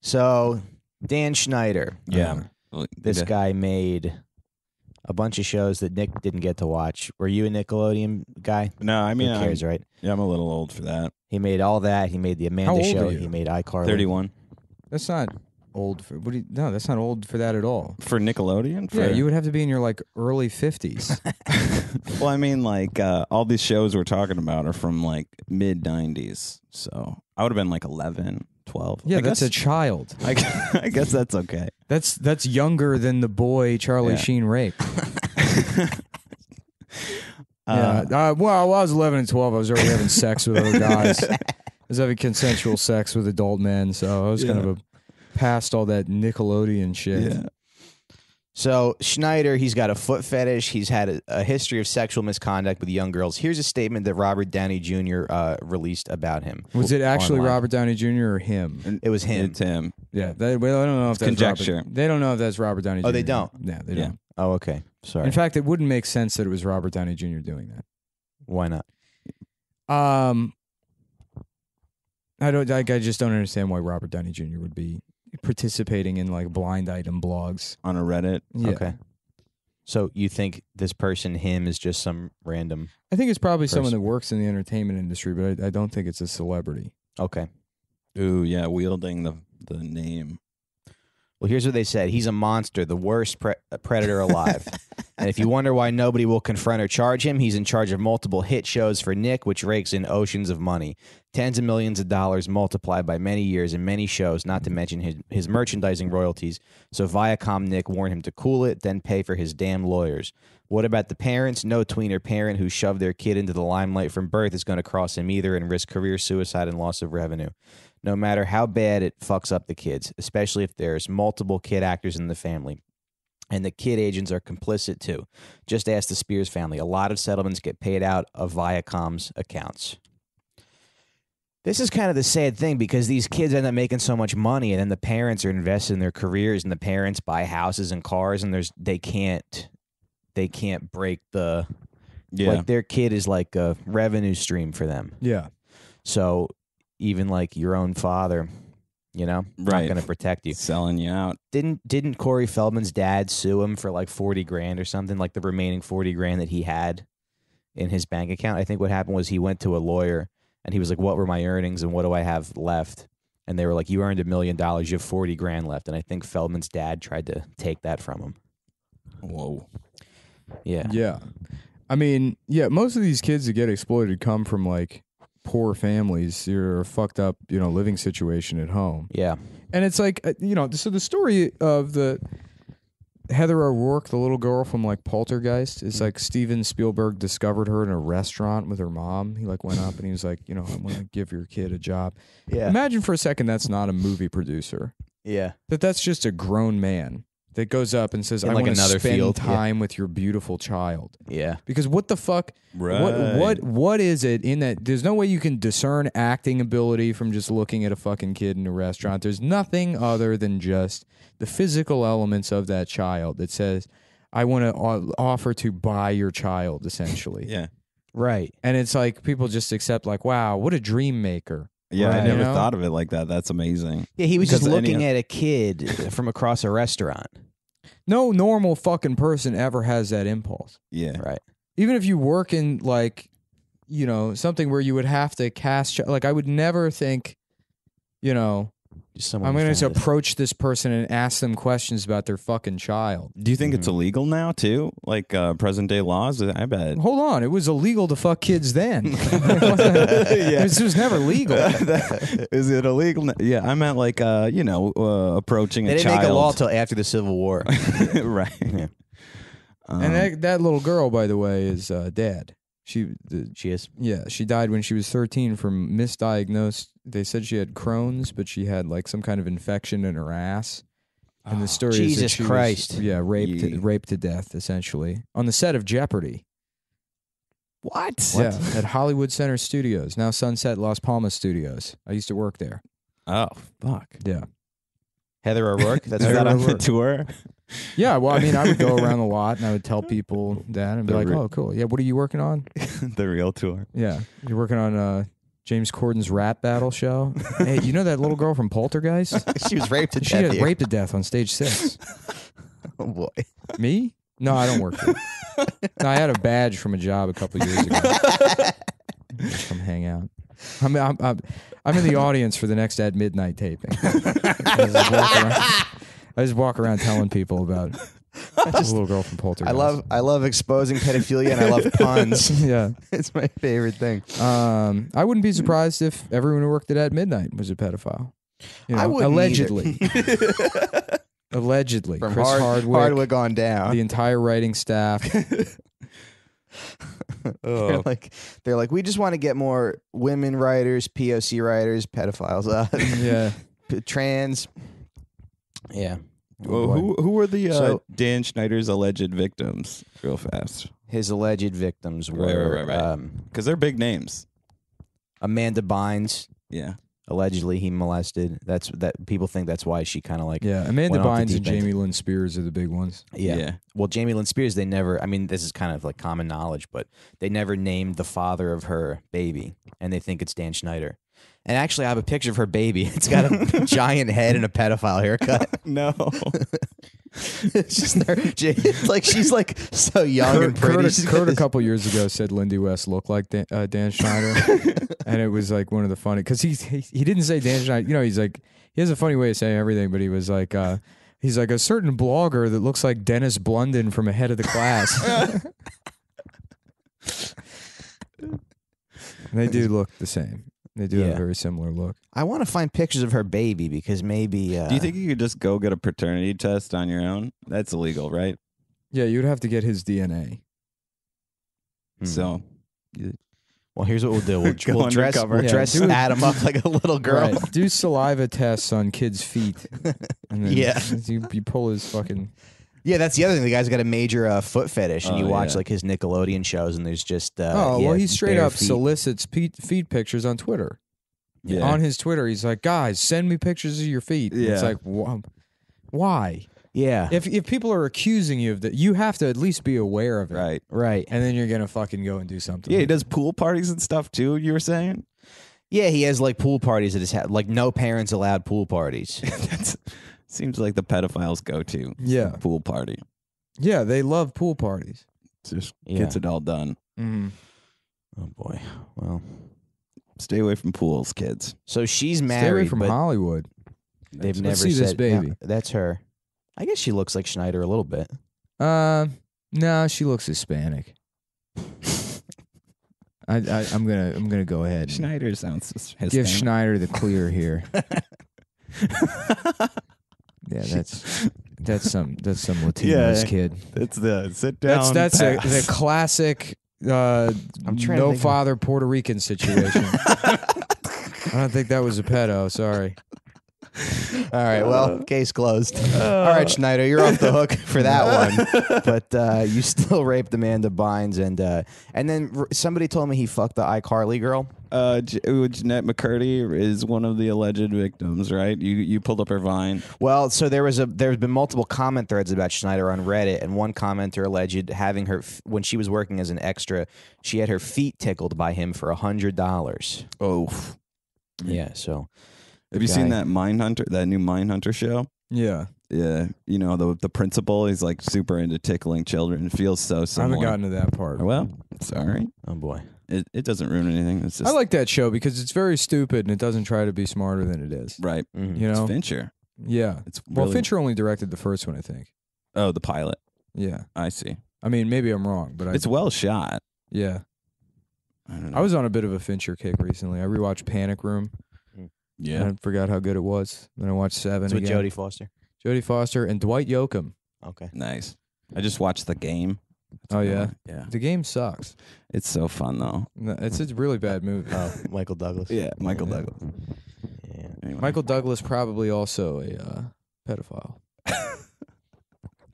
So, Dan Schneider. Yeah. This guy made a bunch of shows that Nick didn't get to watch. Were you a Nickelodeon guy? No, I mean, who cares, right? Yeah, I'm a little old for that. He made all that. He made the How Amanda old Show. are you? He made iCarly. 31. That's not old for. No, that's not old for that at all. For Nickelodeon? Yeah, you would have to be in your like early 50s. Well, I mean, like all these shows we're talking about are from like mid 90s. So I would have been like 11, 12. Yeah, I that's guess, a child. I guess that's okay. That's younger than the boy Charlie Sheen raped. Well, I was 11 and 12. I was already having sex with other guys. I was having consensual sex with adult men, so I was kind of past all that Nickelodeon shit. Yeah. So Schneider, he's got a foot fetish. He's had a history of sexual misconduct with young girls. Here's a statement that Robert Downey Jr. Released about him. Was it actually online. Robert Downey Jr. or him? It was him. It's him. Yeah, well, I don't know if that's conjecture. They don't know if that's Robert Downey Jr. Oh, they don't? Yeah, they don't. Oh, okay. Sorry. In fact, it wouldn't make sense that it was Robert Downey Jr. doing that. Why not? I just don't understand why Robert Downey Jr. would be participating in like blind item blogs On a Reddit. Yeah. Okay. So you think this person, him, is just some random... I think it's probably someone person. that works in the entertainment industry, but I don't think it's a celebrity. Okay. Ooh, yeah, wielding the name. Well, here's what they said. He's a monster, the worst predator alive. And if you wonder why nobody will confront or charge him, he's in charge of multiple hit shows for Nick, which rakes in oceans of money. Tens of millions of dollars multiplied by many years and many shows, not to mention his merchandising royalties. So Viacom Nick warned him to cool it, then pay for his damn lawyers. What about the parents? No tweener parent who shoved their kid into the limelight from birth is going to cross him either and risk career suicide and loss of revenue. No matter how bad it fucks up the kids, especially if there's multiple kid actors in the family. And the kid agents are complicit too. Just ask the Spears family. A lot of settlements get paid out of Viacom's accounts. This is kind of the sad thing because these kids end up making so much money and then the parents are invested in their careers and the parents buy houses and cars and they can't break the... Like their kid is like a revenue stream for them. Yeah. So even like your own father, not going to protect you. Selling you out. Didn't Corey Feldman's dad sue him for like $40,000 or something, like the remaining $40,000 that he had in his bank account? I think what happened was he went to a lawyer and he was like, what were my earnings and what do I have left? And they were like, you earned $1 million. You have $40,000 left. And I think Feldman's dad tried to take that from him. Whoa. Yeah. Yeah. I mean, most of these kids that get exploited come from like poor families. You're a fucked up, living situation at home. Yeah. And it's like, so the story of the Heather O'Rourke, the little girl from like Poltergeist, is like Steven Spielberg discovered her in a restaurant with her mom. He like went up and he was like, I want to give your kid a job. Yeah. Imagine for a second that's not a movie producer. Yeah. That's just a grown man that goes up and says, I like want to another spend field. time with your beautiful child. Yeah. Because what the fuck? Right. What is it in that? There's no way you can discern acting ability from just looking at a fucking kid in a restaurant. There's nothing other than just the physical elements of that child that says, I want to offer to buy your child, essentially. Yeah. Right. And it's like people just accept like, wow, what a dream maker. Yeah, Right. I never thought of it like that. That's amazing. Yeah, he was just Because looking at a kid from across a restaurant. No normal fucking person ever has that impulse. Yeah. Right. Even if you work in like, something where you would have to cast, like I would never think, Just someone I'm going to found it. approach this person and ask them questions about their fucking child. Do you think it's illegal now too? Like present day laws? I bet. Hold on, it was illegal to fuck kids then. This was never legal. Is it illegal? Yeah, I meant like approaching They a didn't child. make a law till after the Civil War. Right. Yeah. And that little girl, by the way, is dead. She is. Yeah, she died when she was 13 from misdiagnosed. They said she had Crohn's, but she had like some kind of infection in her ass. And the story is that Jesus she Christ. was, raped to death, essentially, on the set of Jeopardy. What? Yeah, at Hollywood Center Studios, now Sunset Las Palmas Studios. I used to work there. Oh fuck. Yeah. Heather O'Rourke? That's Is her that on the name? tour? Yeah, well, I mean, I would go around a lot and I would tell people that and be like, oh, cool. Yeah, what are you working on? The real tour. Yeah, you're working on James Corden's rap battle show. Hey, you know that little girl from Poltergeist? She was raped to She death. got here. raped to death on stage 6. Oh boy. Me? No, I don't work there. No, I had a badge from a job a couple years ago. Just come hang out. I'm in the audience for the next At Midnight taping. I just walk around telling people about the little girl from Poltergeist. I love exposing pedophilia and I love puns. Yeah. It's my favorite thing. I wouldn't be surprised if everyone who worked at Midnight was a pedophile. You know, I wouldn't allegedly. Allegedly. From Chris Hardwick on down. the entire writing staff. They're like, we just want to get more women writers, POC writers, pedophiles, Yeah. trans. Yeah. Well, who were the Dan Schneider's alleged victims? Real fast. His alleged victims were Right. Because they're big names. Amanda Bynes. Yeah. Allegedly, he molested. That people think that's why she kind of like. Yeah. Amanda went off the Bynes and deep end. Jamie Lynn Spears are the big ones. Yeah. Well, Jamie Lynn Spears, they never. I mean, this is kind of like common knowledge, but they never named the father of her baby, and they think it's Dan Schneider. And actually, I have a picture of her baby. It's got a giant head and a pedophile haircut. No. It's just it's like she's like so young and pretty. Kurt a couple years ago said Lindy West looked like Dan Schneider, and it was like one of the funny because he didn't say Dan Schneider. You know, he's like he has a funny way of saying everything, but he was like he's like a certain blogger that looks like Dennis Blunden from Ahead of the Class. They do look the same. They do have a very similar look. I want to find pictures of her baby because maybe. Do you think you could just go get a paternity test on your own? That's illegal, right? Yeah, you'd have to get his DNA. So, well, here's what we'll do. We'll Go dress undercover. do it. Adam up like a little girl. Right. Do saliva tests on kids' feet. And then Yeah. you pull his fucking. Yeah, that's the other thing. The guy's got a major foot fetish, and Oh, you watch yeah. like his Nickelodeon shows, and there's just well, he straight bare up feet. solicits feet pictures on Twitter. Yeah. On his Twitter, he's like, "Guys, send me pictures of your feet." Yeah. It's like, why? Yeah, If people are accusing you of that, you have to at least be aware of it, right. right. and then you're gonna fucking go and do something. Yeah, he does pool parties and stuff too, you were saying? Yeah, he has like pool parties at his house. Like no parents allowed pool parties. That seems like the pedophile's go-to. Yeah. Pool party. Yeah, they love pool parties. Just Yeah. gets it all done. Mm-hmm. Oh boy. Well, Stay away from pools, kids. so she's Stay married, away from but Hollywood. they've Let's never see said this baby. "No, that's her. I guess she looks like Schneider a little bit. No, she looks Hispanic. I'm gonna go ahead. And Schneider sounds Hispanic. give Schneider the clear here. Yeah, that's some Latino's kid. That's the sit down. That's pass. the classic trying to no think. father Puerto Rican situation. I don't think that was a pedo. Sorry. All right, well, case closed. All right, Schneider, you're off the hook for that one. But you still raped Amanda Bynes, and then somebody told me he fucked the iCarly girl. Jeanette McCurdy is one of the alleged victims, right? You pulled up her Vine. Well, so there's been multiple comment threads about Schneider on Reddit, and one commenter alleged having her when she was working as an extra, she had her feet tickled by him for $100. Oh, Yeah, so. have you seen that Mindhunter? That new Mindhunter show? Yeah, Yeah, you know the principal. He's like super into tickling children. It feels so I similar. haven't gotten to that part. Well, sorry. Oh boy. It doesn't ruin anything. It's just I like that show because it's very stupid and it doesn't try to be smarter than it is. right. Mhm. You It's know? Fincher. Yeah. It's Well, really, Fincher only directed the first one, I think. Oh, the pilot. Yeah. I see. I mean, maybe I'm wrong, but It's well shot. yeah. I don't know. I was on a bit of a Fincher kick recently. I rewatched Panic Room. yeah. And I forgot how good it was. Then I watched Seven It's with again. Jodie Foster. Jodie Foster and Dwight Yoakam. Okay. Nice. I just watched The Game. Oh, yeah? Yeah. The game sucks. It's so fun though. No, it's a really bad movie. Oh, Michael Douglas. Yeah, Michael Yeah. Douglas. Yeah. Anyway. Michael Douglas probably also a pedophile.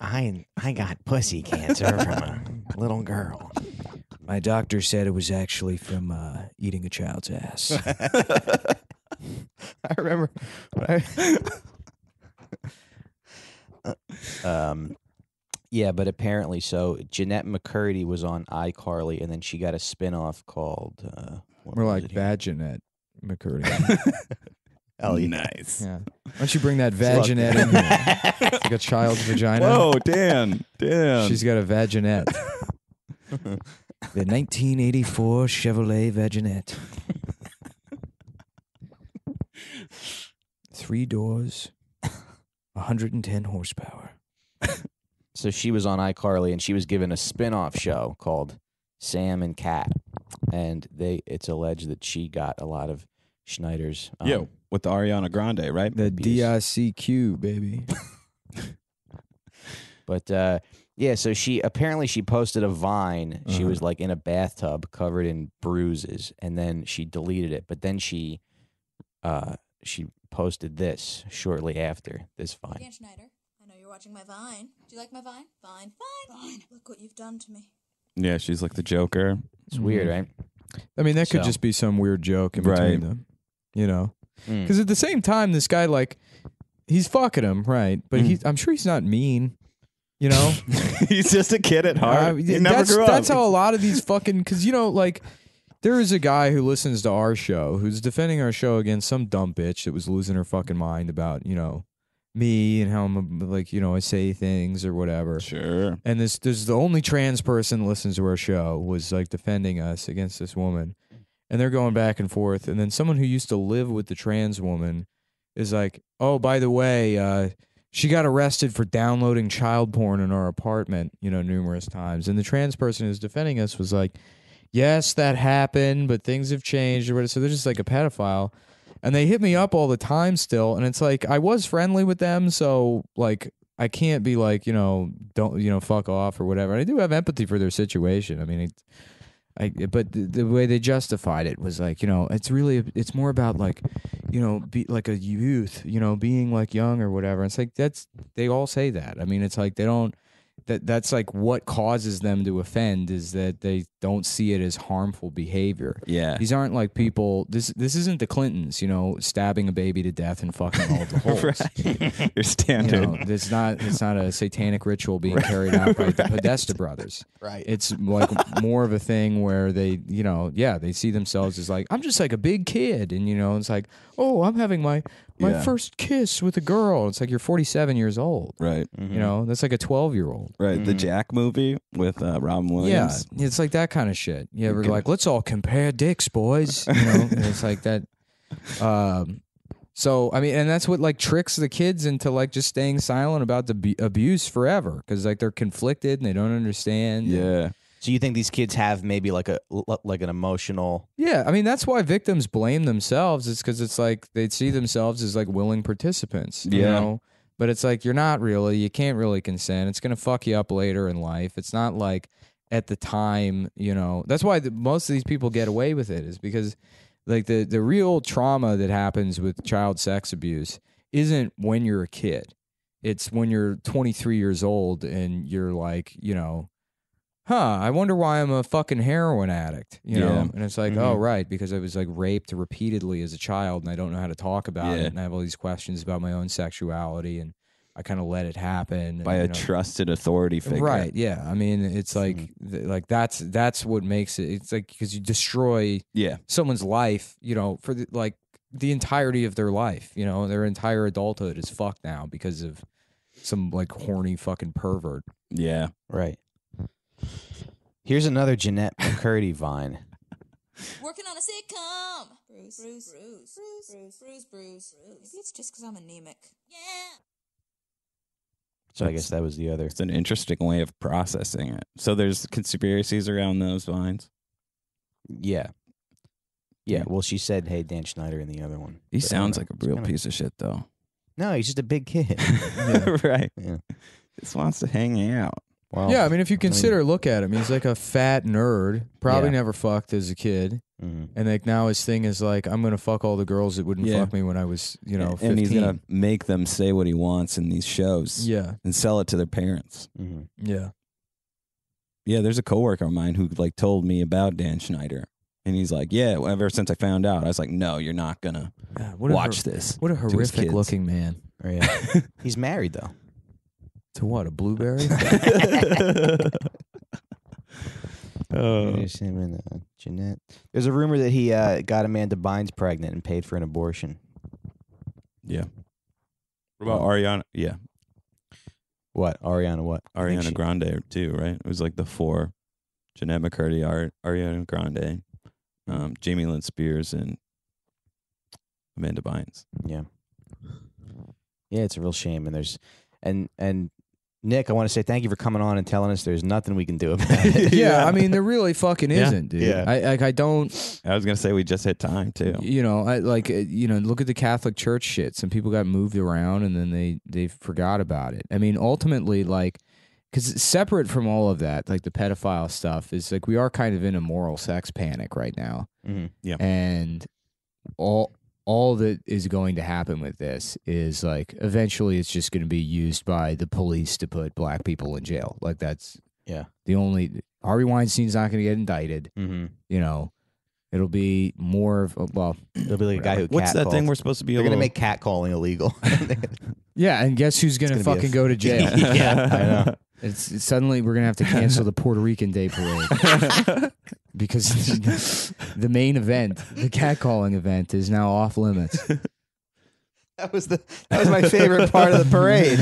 I got pussy cancer from a little girl. My doctor said it was actually from eating a child's ass. I remember. Yeah, but apparently, so Jeanette McCurdy was on iCarly, and then she got a spinoff called More like vaginette McCurdy. Oh, yeah. Nice. Yeah. Why don't you bring that vaginette in here? It's like a child's vagina. Whoa, Dan. She's got a vaginette. The 1984 Chevrolet Vaginette. 3 doors, 110 horsepower. So she was on iCarly, and she was given a spin-off show called Sam and Cat, and it's alleged that she got a lot of Schneider's. With the Ariana Grande, right? The DICQ, baby. But yeah, so she posted a Vine. She was like in a bathtub covered in bruises, and then she deleted it. But then she posted this shortly after this Vine. Dan Schneider, I know you're watching my Vine. Do you like my Vine? Vine. Look what you've done to me. Yeah, she's like the Joker. It's weird, right? I mean, that could So- just be some weird joke in between them, you know? Because at the same time, this guy, like, he's fucking him, right? But I'm sure he's not mean, you know? He's just a kid at heart. He never grew up. That's how a lot of these fucking, because, you know, like, there is a guy who listens to our show who's defending our show against some dumb bitch that was losing her fucking mind about, you know, me and how I'm like, you know, I say things or whatever. Sure. And there's the only trans person that listens to our show was like defending us against this woman. And they're going back and forth. And then someone who used to live with the trans woman is like, oh, by the way, she got arrested for downloading child porn in our apartment, you know, numerous times. And the trans person who's defending us was like, yes, that happened, but things have changed. So they're just like a pedophile. And they hit me up all the time still. And it's like, I was friendly with them. So, like, I can't be like, you know, don't, you know, fuck off or whatever. And I do have empathy for their situation. I mean, but the way they justified it was like, you know, it's more about like, you know, be like a youth, you know, being like young or whatever. It's like, they all say that. I mean, it's like, that's like what causes them to offend is that they don't see it as harmful behavior. Yeah. These aren't like people, this isn't the Clintons, you know, stabbing a baby to death and fucking all the holes. Right. Your standard. You know, it's not a satanic ritual being carried out by the Podesta brothers. Right. It's like more of a thing where they, you know, they see themselves as like, I'm just like a big kid. And, you know, it's like, oh, I'm having my first kiss with a girl. It's like you're 47 years old. Right. You know, that's like a 12-year-old. Right. The Jack movie with Robin Williams. Yeah, it's like that kind of shit. Yeah, we're like, let's all compare dicks, boys. You know, and it's like that. So, I mean, and that's what like tricks the kids into like just staying silent about the abuse forever because like they're conflicted and they don't understand. Yeah. So you think these kids have maybe like an emotional? Yeah, I mean that's why victims blame themselves. It's because it's like they see themselves as like willing participants. You know? But it's like you're not really. You can't really consent. It's gonna fuck you up later in life. It's not like at the time. You know. That's why most of these people get away with it. Is because like the real trauma that happens with child sex abuse isn't when you're a kid. It's when you're 23 years old and you're like, you know. I wonder why I'm a fucking heroin addict, you know? And it's like, oh, right, because I was like raped repeatedly as a child and I don't know how to talk about it. And I have all these questions about my own sexuality and I kind of let it happen. By a trusted authority figure. Right, yeah. I mean, it's like, that's what makes it. It's like, because you destroy someone's life, you know, for the entirety of their life, you know, their entire adulthood is fucked now because of some like horny fucking pervert. Yeah. Right. Here's another Jeanette McCurdy Vine. Working on a sitcom. Bruce. Maybe it's just because I'm anemic. Yeah. So I guess that was the other. It's an interesting way of processing it. So there's conspiracies around those vines. Yeah. Yeah. Well, she said, "Hey, Dan Schneider," in the other one. He But sounds like a real kinda- piece of shit, though. No, he's just a big kid. Right. Yeah. Just wants to hang out. Well, Yeah, I mean, if you consider, look at him. He's like a fat nerd. Probably never fucked as a kid. mhm. And like now his thing is like, I'm gonna fuck all the girls that wouldn't Yeah. fuck me when I was, you know, 15. And he's gonna make them say what he wants in these shows. Yeah, And sell it to their parents. Mhm. yeah. Yeah, there's a coworker of mine who like told me about Dan Schneider. And he's like, yeah, ever since I found out, I was like, no, you're not gonna What a watch this. What a to his horrific kids. looking man. Oh, yeah. He's married though. To what? A blueberry? There's him and Jeanette. There's a rumor that he got Amanda Bynes pregnant and paid for an abortion. Yeah. What about Ariana? Yeah. What? Ariana what? Ariana Grande too, right? It was like the four. Jeanette McCurdy, Ariana Grande, Jamie Lynn Spears, and Amanda Bynes. Yeah. Yeah, it's a real shame. And there's and Nick, I want to say thank you for coming on and telling us there's nothing we can do about it. Yeah, I mean, there really fucking isn't, dude. Yeah. I don't. I was gonna say we just hit time too. You know, look at the Catholic Church shit. Some people got moved around and then they forgot about it. I mean, ultimately, like, because separate from all of that, like the pedophile stuff, is like we are kind of in a moral sex panic right now. Mm-hmm. Yeah, and all that is going to happen with this is like eventually it's just going to be used by the police to put black people in jail. Like that's the only. Harvey Weinstein's not going to get indicted. Mm-hmm. You know, it'll be more of it'll be like a guy who what's that catcalls. thing we're supposed to be? They're going to make catcalling illegal. yeah, and guess who's going to fucking go to jail? Yeah, I know. It's suddenly we're gonna have to cancel the Puerto Rican Day Parade because the main event, the catcalling event, is now off limits. That was my favorite part of the parade.